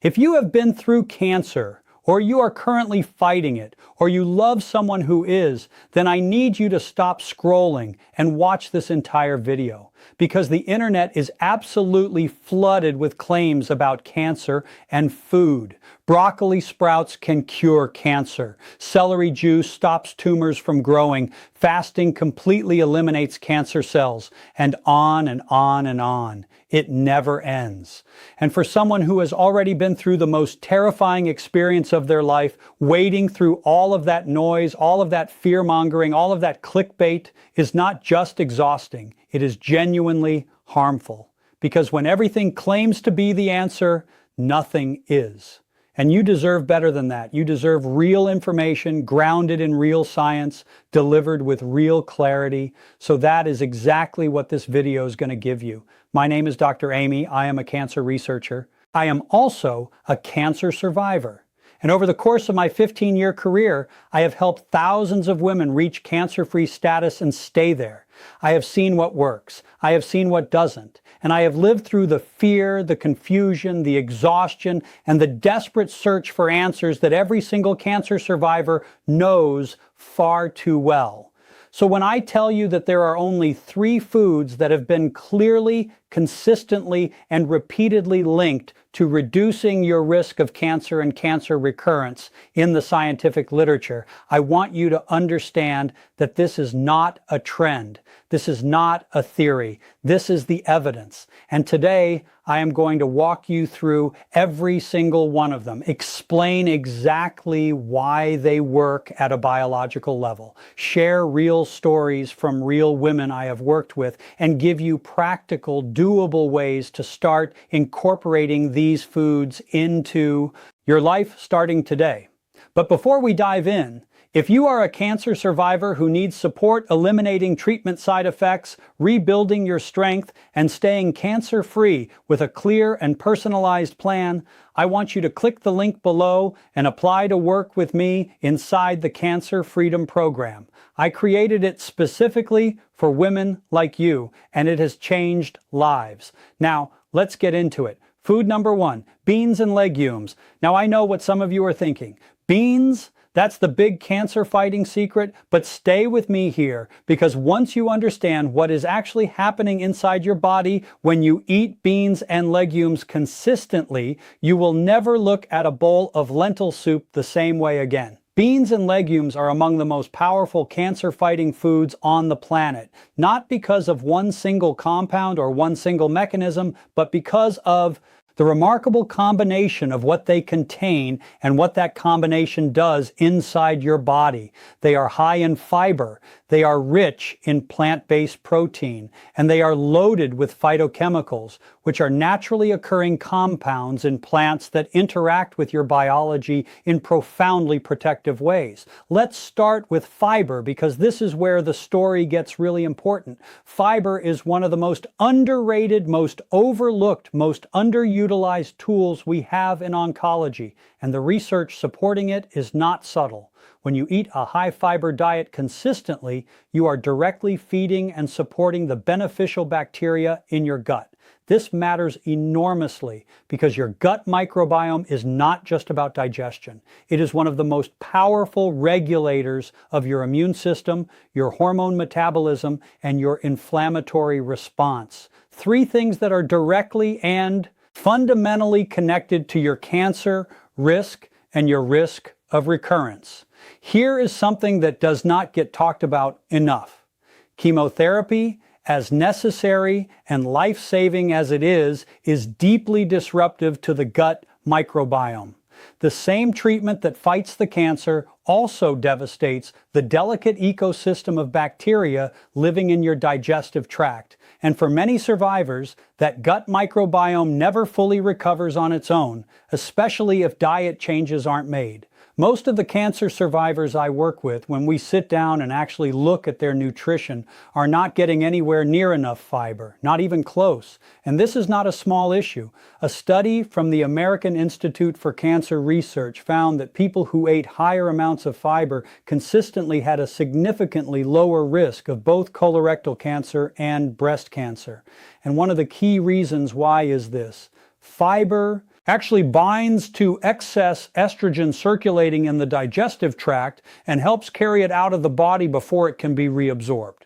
If you have been through cancer, or you are currently fighting it, or you love someone who is, then I need you to stop scrolling and watch this entire video, because the internet is absolutely flooded with claims about cancer and food. Broccoli sprouts can cure cancer. Celery juice stops tumors from growing. Fasting completely eliminates cancer cells, and on and on and on. It never ends. And for someone who has already been through the most terrifying experience of their life, wading through all of that noise, all of that fear-mongering, all of that clickbait is not just exhausting, it is genuinely harmful. Because when everything claims to be the answer, nothing is. And you deserve better than that. You deserve real information, grounded in real science, delivered with real clarity. So that is exactly what this video is going to give you. My name is Dr. Amy. I am a cancer researcher. I am also a cancer survivor. And over the course of my 15-year career, I have helped thousands of women reach cancer-free status and stay there. I have seen what works. I have seen what doesn't. And I have lived through the fear, the confusion, the exhaustion, and the desperate search for answers that every single cancer survivor knows far too well. So when I tell you that there are only 3 foods that have been clearly, consistently, and repeatedly linked to reducing your risk of cancer and cancer recurrence in the scientific literature, I want you to understand that this is not a trend. This is not a theory. This is the evidence. And today, I am going to walk you through every single one of them, explain exactly why they work at a biological level, share real stories from real women I have worked with, and give you practical, doable ways to start incorporating these foods into your life starting today. But before we dive in, if you are a cancer survivor who needs support eliminating treatment side effects, rebuilding your strength, and staying cancer-free with a clear and personalized plan, I want you to click the link below and apply to work with me inside the Cancer Freedom Program. I created it specifically for women like you, and it has changed lives. Now, let's get into it. Food number 1, beans and legumes. Now, I know what some of you are thinking. Beans? That's the big cancer fighting secret, but stay with me here, because once you understand what is actually happening inside your body when you eat beans and legumes consistently, you will never look at a bowl of lentil soup the same way again. Beans and legumes are among the most powerful cancer-fighting foods on the planet, not because of one single compound or one single mechanism, but because of the remarkable combination of what they contain and what that combination does inside your body. They are high in fiber, they are rich in plant-based protein, and they are loaded with phytochemicals, which are naturally occurring compounds in plants that interact with your biology in profoundly protective ways. Let's start with fiber, because this is where the story gets really important. Fiber is one of the most underrated, most overlooked, most underutilized tools we have in oncology, and the research supporting it is not subtle. When you eat a high-fiber diet consistently, you are directly feeding and supporting the beneficial bacteria in your gut. This matters enormously because your gut microbiome is not just about digestion. It is one of the most powerful regulators of your immune system, your hormone metabolism, and your inflammatory response. 3 things that are directly and fundamentally connected to your cancer risk and your risk of recurrence. Here is something that does not get talked about enough. Chemotherapy, as necessary and life-saving as it is deeply disruptive to the gut microbiome. The same treatment that fights the cancer also devastates the delicate ecosystem of bacteria living in your digestive tract. And for many survivors, that gut microbiome never fully recovers on its own, especially if diet changes aren't made. Most of the cancer survivors I work with, when we sit down and actually look at their nutrition, are not getting anywhere near enough fiber, not even close. And this is not a small issue. A study from the American Institute for Cancer Research found that people who ate higher amounts of fiber consistently had a significantly lower risk of both colorectal cancer and breast cancer. And one of the key reasons why is this: fiber actually binds to excess estrogen circulating in the digestive tract and helps carry it out of the body before it can be reabsorbed.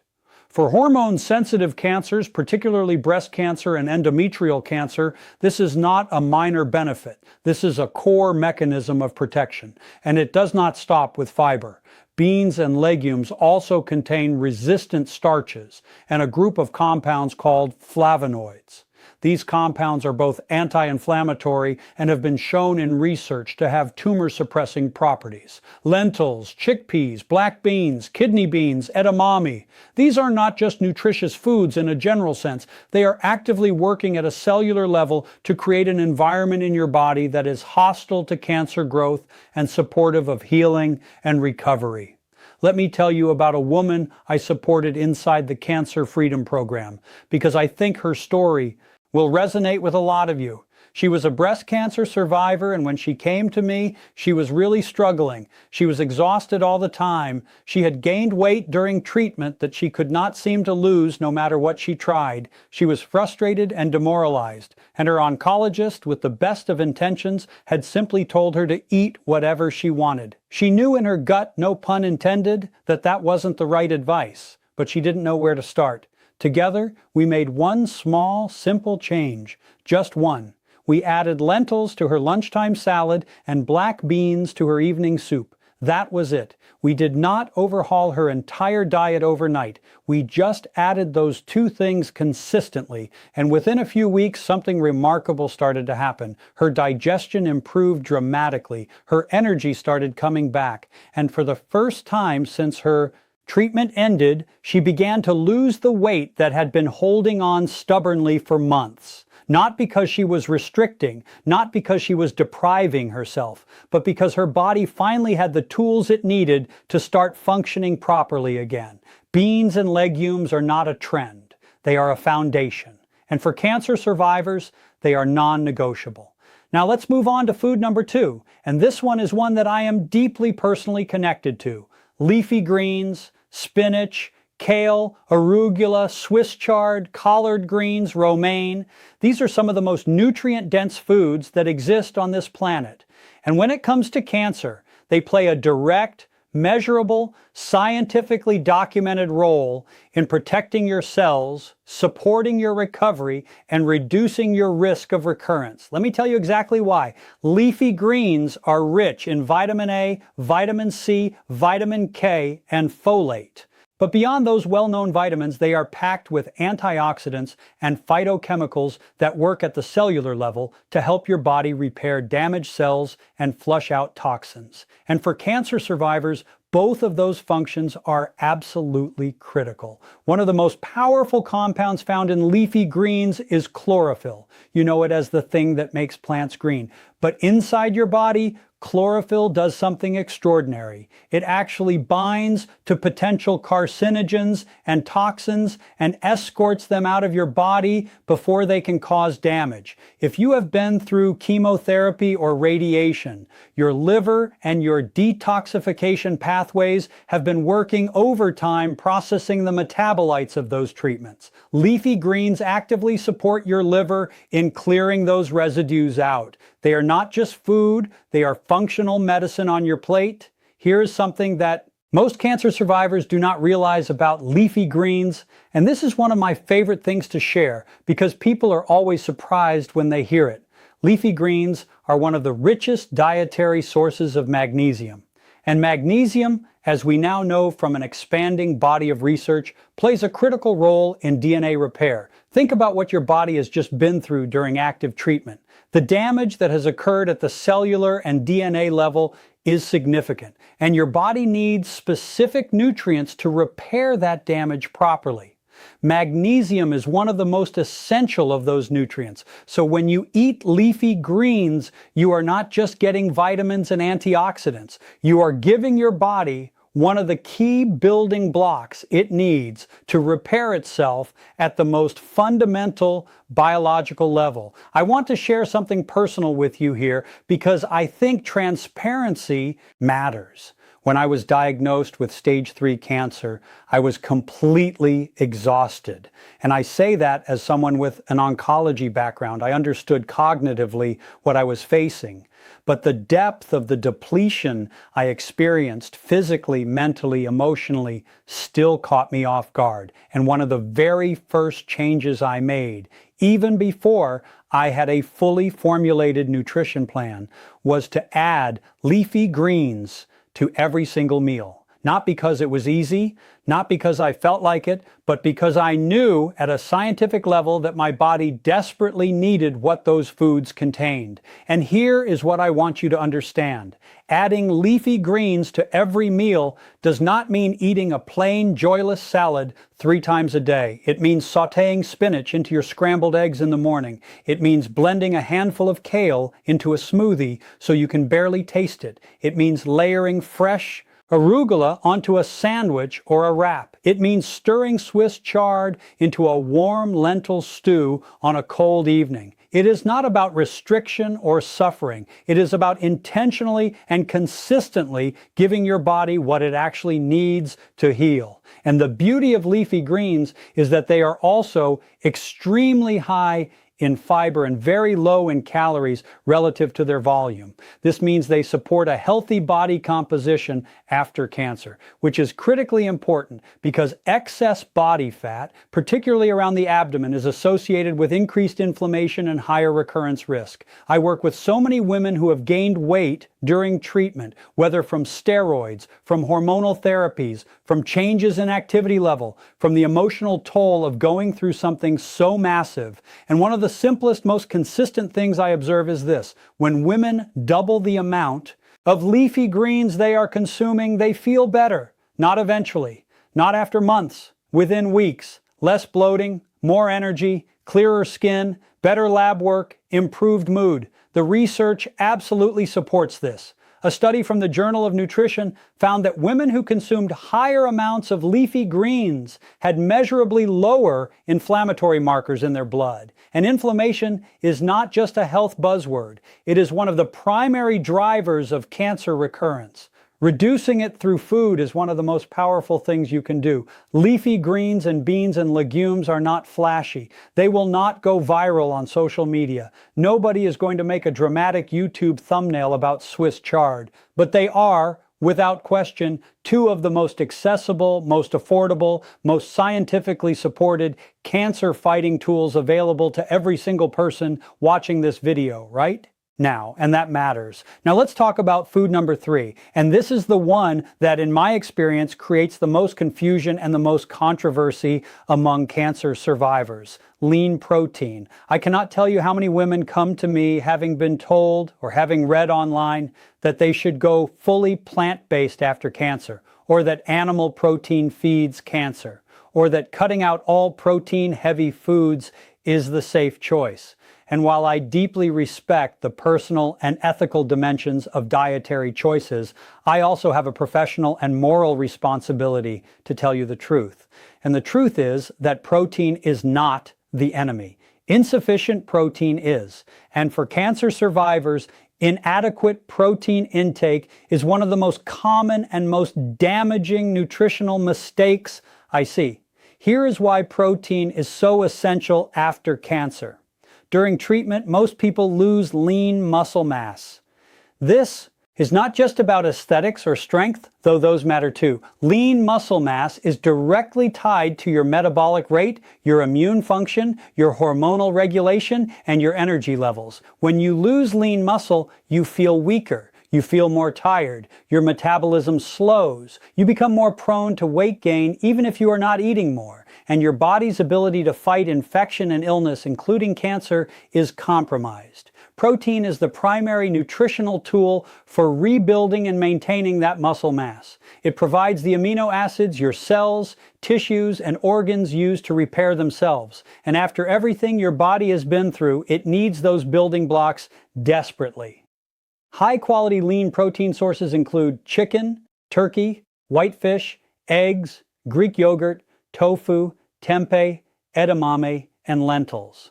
For hormone-sensitive cancers, particularly breast cancer and endometrial cancer, this is not a minor benefit. This is a core mechanism of protection, and it does not stop with fiber. Beans and legumes also contain resistant starches and a group of compounds called flavonoids. These compounds are both anti-inflammatory and have been shown in research to have tumor-suppressing properties. Lentils, chickpeas, black beans, kidney beans, edamame. These are not just nutritious foods in a general sense. They are actively working at a cellular level to create an environment in your body that is hostile to cancer growth and supportive of healing and recovery. Let me tell you about a woman I supported inside the Cancer Freedom Program, because I think her story will resonate with a lot of you. She was a breast cancer survivor, and when she came to me, she was really struggling. She was exhausted all the time. She had gained weight during treatment that she could not seem to lose no matter what she tried. She was frustrated and demoralized, and her oncologist, with the best of intentions, had simply told her to eat whatever she wanted. She knew in her gut, no pun intended, that that wasn't the right advice, but she didn't know where to start. Together, we made one small, simple change, just one. We added lentils to her lunchtime salad and black beans to her evening soup. That was it. We did not overhaul her entire diet overnight. We just added those two things consistently, and within a few weeks, something remarkable started to happen. Her digestion improved dramatically. Her energy started coming back, and for the first time since her treatment ended, she began to lose the weight that had been holding on stubbornly for months. Not because she was restricting, not because she was depriving herself, but because her body finally had the tools it needed to start functioning properly again. Beans and legumes are not a trend. They are a foundation. And for cancer survivors, they are non-negotiable. Now let's move on to food number 2. And this one is one that I am deeply personally connected to. Leafy greens, spinach, kale, arugula, Swiss chard, collard greens, romaine. These are some of the most nutrient-dense foods that exist on this planet. And when it comes to cancer, they play a direct, measurable, scientifically documented role in protecting your cells, supporting your recovery, and reducing your risk of recurrence. Let me tell you exactly why. Leafy greens are rich in vitamin A, vitamin C, vitamin K, and folate. But beyond those well-known vitamins, they are packed with antioxidants and phytochemicals that work at the cellular level to help your body repair damaged cells and flush out toxins. And for cancer survivors, both of those functions are absolutely critical. One of the most powerful compounds found in leafy greens is chlorophyll. You know it as the thing that makes plants green. But inside your body, chlorophyll does something extraordinary. It actually binds to potential carcinogens and toxins and escorts them out of your body before they can cause damage. If you have been through chemotherapy or radiation, your liver and your detoxification pathways have been working overtime processing the metabolites of those treatments. Leafy greens actively support your liver in clearing those residues out. They are not just food, they are functional medicine on your plate. Here's something that most cancer survivors do not realize about leafy greens, and this is one of my favorite things to share because people are always surprised when they hear it. Leafy greens are one of the richest dietary sources of magnesium. And magnesium, as we now know from an expanding body of research, plays a critical role in DNA repair. Think about what your body has just been through during active treatment. The damage that has occurred at the cellular and DNA level is significant, and your body needs specific nutrients to repair that damage properly. Magnesium is one of the most essential of those nutrients. So when you eat leafy greens, you are not just getting vitamins and antioxidants. You are giving your body one of the key building blocks it needs to repair itself at the most fundamental biological level. I want to share something personal with you here because I think transparency matters. When I was diagnosed with stage 3 cancer, I was completely exhausted. And I say that as someone with an oncology background. I understood cognitively what I was facing. But the depth of the depletion I experienced physically, mentally, emotionally still caught me off guard. And one of the very first changes I made, even before I had a fully formulated nutrition plan, was to add leafy greens to every single meal. Not because it was easy, not because I felt like it, but because I knew at a scientific level that my body desperately needed what those foods contained. And here is what I want you to understand. Adding leafy greens to every meal does not mean eating a plain, joyless salad 3 times a day. It means sautéing spinach into your scrambled eggs in the morning. It means blending a handful of kale into a smoothie so you can barely taste it. It means layering fresh arugula onto a sandwich or a wrap. It means stirring Swiss chard into a warm lentil stew on a cold evening. It is not about restriction or suffering. It is about intentionally and consistently giving your body what it actually needs to heal. And the beauty of leafy greens is that they are also extremely high in fiber and very low in calories relative to their volume. This means they support a healthy body composition after cancer, which is critically important because excess body fat, particularly around the abdomen, is associated with increased inflammation and higher recurrence risk. I work with so many women who have gained weight during treatment, whether from steroids, from hormonal therapies, from changes in activity level, from the emotional toll of going through something so massive. And one of the simplest, most consistent things I observe is this: when women double the amount of leafy greens they are consuming, they feel better. Not eventually, not after months, within weeks. Less bloating, more energy, clearer skin, better lab work, improved mood. The research absolutely supports this. A study from the Journal of Nutrition found that women who consumed higher amounts of leafy greens had measurably lower inflammatory markers in their blood. And inflammation is not just a health buzzword. It is one of the primary drivers of cancer recurrence. Reducing it through food is one of the most powerful things you can do. Leafy greens and beans and legumes are not flashy. They will not go viral on social media. Nobody is going to make a dramatic YouTube thumbnail about Swiss chard. But they are, without question, 2 of the most accessible, most affordable, most scientifically supported cancer-fighting tools available to every single person watching this video, right? Now, and that matters. Now let's talk about food number 3. And this is the one that, in my experience, creates the most confusion and the most controversy among cancer survivors: lean protein. I cannot tell you how many women come to me having been told or having read online that they should go fully plant-based after cancer, or that animal protein feeds cancer, or that cutting out all protein-heavy foods is the safe choice. And while I deeply respect the personal and ethical dimensions of dietary choices, I also have a professional and moral responsibility to tell you the truth. And the truth is that protein is not the enemy. Insufficient protein is. And for cancer survivors, inadequate protein intake is one of the most common and most damaging nutritional mistakes I see. Here is why protein is so essential after cancer. During treatment, most people lose lean muscle mass. This is not just about aesthetics or strength, though those matter too. Lean muscle mass is directly tied to your metabolic rate, your immune function, your hormonal regulation, and your energy levels. When you lose lean muscle, you feel weaker. You feel more tired. Your metabolism slows. You become more prone to weight gain even if you are not eating more. And your body's ability to fight infection and illness, including cancer, is compromised. Protein is the primary nutritional tool for rebuilding and maintaining that muscle mass. It provides the amino acids your cells, tissues, and organs use to repair themselves. And after everything your body has been through, it needs those building blocks desperately. High-quality lean protein sources include chicken, turkey, whitefish, eggs, Greek yogurt, tofu, tempeh, edamame, and lentils.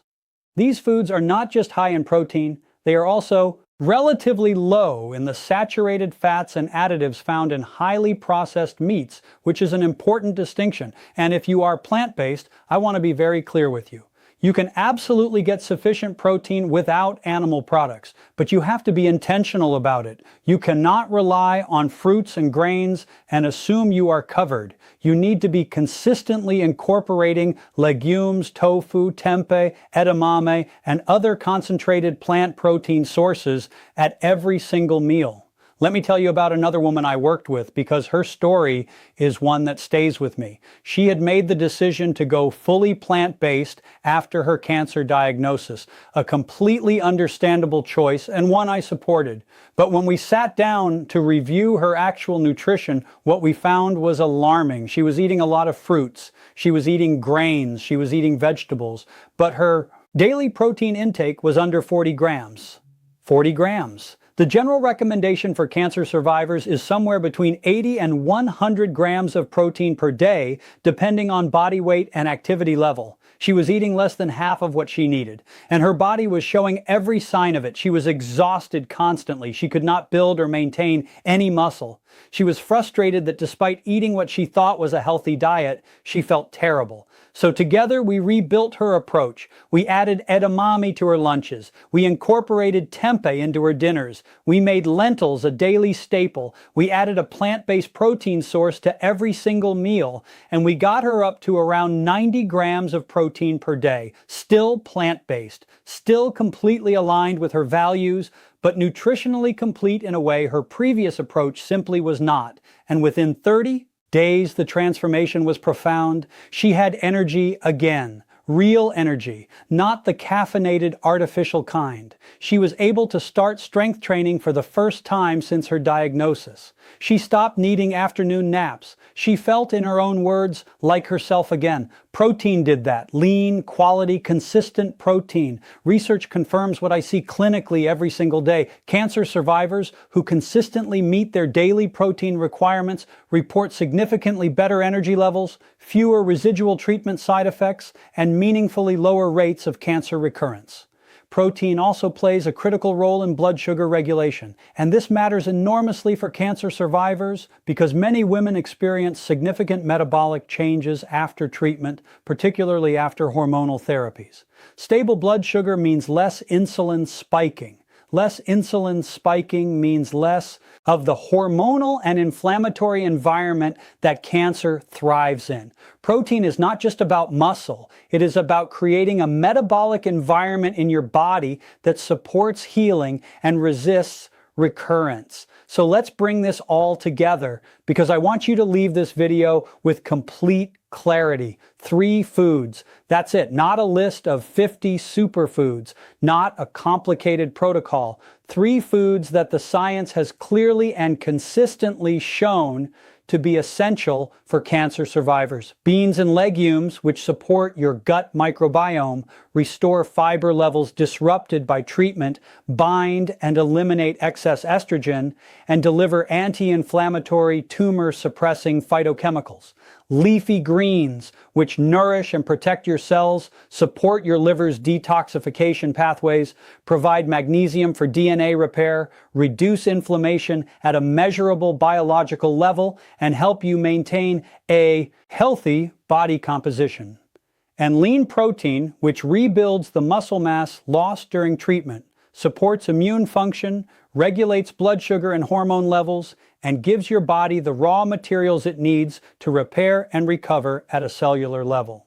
These foods are not just high in protein, they are also relatively low in the saturated fats and additives found in highly processed meats, which is an important distinction. And if you are plant-based, I want to be very clear with you. You can absolutely get sufficient protein without animal products, but you have to be intentional about it. You cannot rely on fruits and grains and assume you are covered. You need to be consistently incorporating legumes, tofu, tempeh, edamame, and other concentrated plant protein sources at every single meal. Let me tell you about another woman I worked with because her story is one that stays with me. She had made the decision to go fully plant-based after her cancer diagnosis, a completely understandable choice and one I supported. But when we sat down to review her actual nutrition, what we found was alarming. She was eating a lot of fruits, she was eating grains, she was eating vegetables, but her daily protein intake was under 40 grams. 40 grams. The general recommendation for cancer survivors is somewhere between 80 and 100 grams of protein per day, depending on body weight and activity level. She was eating less than half of what she needed, and her body was showing every sign of it. She was exhausted constantly. She could not build or maintain any muscle. She was frustrated that despite eating what she thought was a healthy diet, she felt terrible. So together we rebuilt her approach. We added edamame to her lunches. We incorporated tempeh into her dinners. We made lentils a daily staple. We added a plant-based protein source to every single meal. And we got her up to around 90 grams of protein per day. Still plant-based. Still completely aligned with her values, but nutritionally complete in a way her previous approach simply was not. And within 30 days, the transformation was profound. She had energy again, real energy, not the caffeinated artificial kind. She was able to start strength training for the first time since her diagnosis. She stopped needing afternoon naps. She felt, in her own words, like herself again. Protein did that. Lean, quality, consistent protein. Research confirms what I see clinically every single day. Cancer survivors who consistently meet their daily protein requirements report significantly better energy levels, fewer residual treatment side effects, and meaningfully lower rates of cancer recurrence. Protein also plays a critical role in blood sugar regulation, and this matters enormously for cancer survivors because many women experience significant metabolic changes after treatment, particularly after hormonal therapies. Stable blood sugar means less insulin spiking. Less insulin spiking means less of the hormonal and inflammatory environment that cancer thrives in. Protein is not just about muscle. It is about creating a metabolic environment in your body that supports healing and resists recurrence. So let's bring this all together because I want you to leave this video with complete clarity. 3 foods. That's it. Not a list of 50 superfoods. Not a complicated protocol. 3 foods that the science has clearly and consistently shown to be essential for cancer survivors. Beans and legumes, which support your gut microbiome, restore fiber levels disrupted by treatment, bind and eliminate excess estrogen, and deliver anti-inflammatory, tumor-suppressing phytochemicals. Leafy greens, which nourish and protect your cells, support your liver's detoxification pathways, provide magnesium for DNA repair, reduce inflammation at a measurable biological level, and help you maintain a healthy body composition. And lean protein, which rebuilds the muscle mass lost during treatment, supports immune function, regulates blood sugar and hormone levels, and gives your body the raw materials it needs to repair and recover at a cellular level.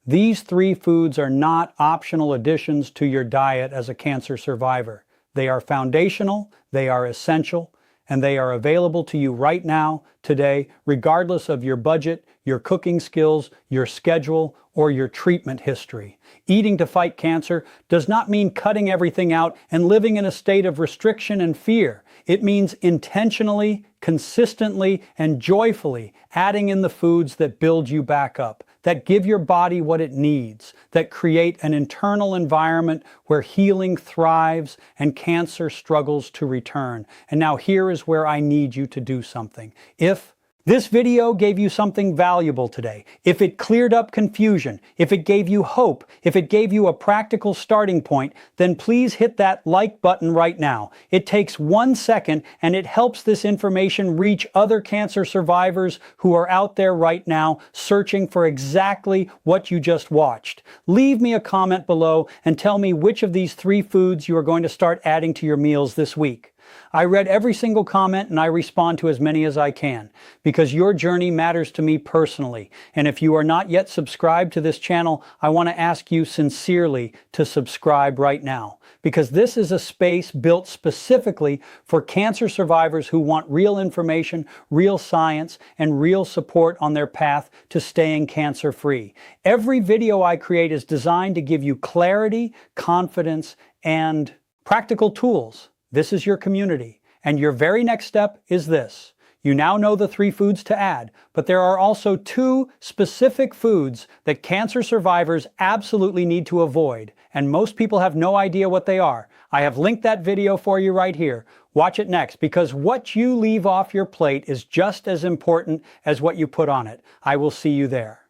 These 3 foods are not optional additions to your diet as a cancer survivor. They are foundational, they are essential, and they are available to you right now, today, regardless of your budget, your cooking skills, your schedule, or your treatment history. Eating to fight cancer does not mean cutting everything out and living in a state of restriction and fear. It means intentionally, consistently, and joyfully adding in the foods that build you back up, that give your body what it needs, that create an internal environment where healing thrives and cancer struggles to return. And now here is where I need you to do something. If This video gave you something valuable today. If it cleared up confusion, if it gave you hope, if it gave you a practical starting point, then please hit that like button right now. It takes 1 second and it helps this information reach other cancer survivors who are out there right now searching for exactly what you just watched. Leave me a comment below and tell me which of these 3 foods you are going to start adding to your meals this week. I read every single comment and I respond to as many as I can because your journey matters to me personally. And if you are not yet subscribed to this channel, I want to ask you sincerely to subscribe right now because this is a space built specifically for cancer survivors who want real information, real science, and real support on their path to staying cancer-free. Every video I create is designed to give you clarity, confidence, and practical tools. This is your community, and your very next step is this. You now know the 3 foods to add, but there are also 2 specific foods that cancer survivors absolutely need to avoid, and most people have no idea what they are. I have linked that video for you right here. Watch it next, because what you leave off your plate is just as important as what you put on it. I will see you there.